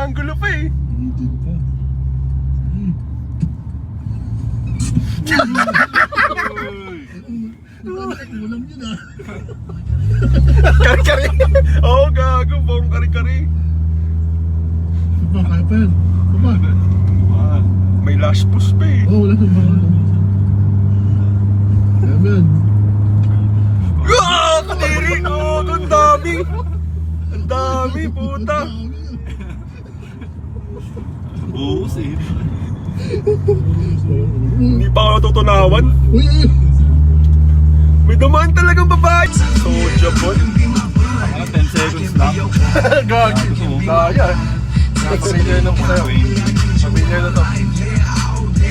angulo pa eh. Hindi pa. Ulam yun ah. Kari-kari. Oo, gago. Buong kari-kari. Diba, kaya pa yan? Diba? May lash push pa eh. Oo, wala sa mga ano. Kaya ba yan? Ah! Kadiri ko! Ang dami! Ang dami, puta! Buhos eh. Hindi pa ako natutunawan. Uy, uy! May dumaan talagang babae. Soja ball. Mga 10 seconds lang. Gagi. Daya. Pamilya na po tayo. Pamilya na to.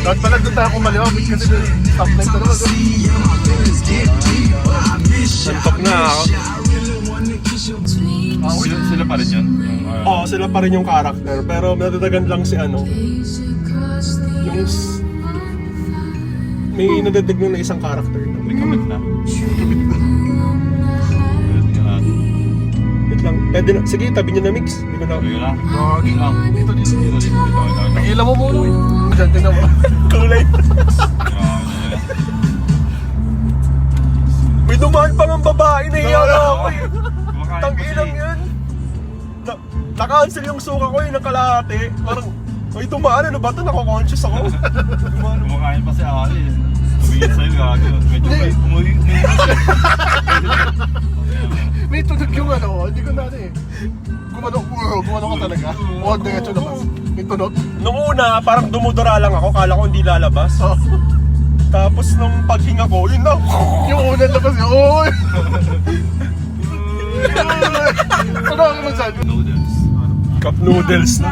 Dapat pala doon tayo kumaliwa. Kasi stoplight na naman. Santok na ako. Sila pa rin yun. Oo, sila pa rin yung character. Pero nadadagan lang si ano. Yung... May nadadagnan na isang character. May kamit na. Wait lang. Pwede na. Sige, tabi niyo na mix. Hindi ko na. Sabi ko lang. Gagi. Dito. Nakila mo muna. Diyan, tingnan mo. Kulay. May dumaan pa ng babae na iyan ako eh. Tang-ilang yan. Na-cancel yung suka ko eh, nakalahati. Parang, ay dumaan, ano ba ito? Nako-conscious ako. Kumakain pa si Ali. Tumingin sa'yo gago. Medyo may May tunog yung ano, hindi ko na ano eh. Gumano ka talaga. O, diretso naman. May tunog. Nung una, parang dumudura lang ako. Kala ko hindi lalabas. Oh. Tapos nung paghinga ko, yun na. Yung unang labas niya, oy! Ano ang masabi? noodles. Cup noodles na.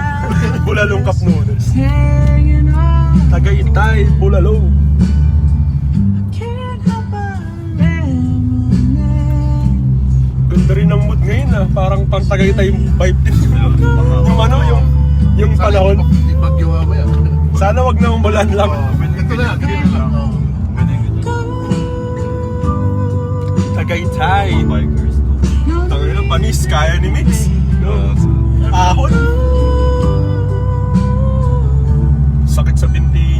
Bulalong cup noodles. Tagaytay, bulalong. Ganda rin ang mood ngayon ah. Parang pang Tagaytay vibe din. Yung ano, yung panahon. Di bagyo mamaya. Sana wag na umulan lang. Ito na, ganyan lang. Tagaytay. Bikers. Tangina, panis, kaya ni Mix. Ahon. Sakit sa binti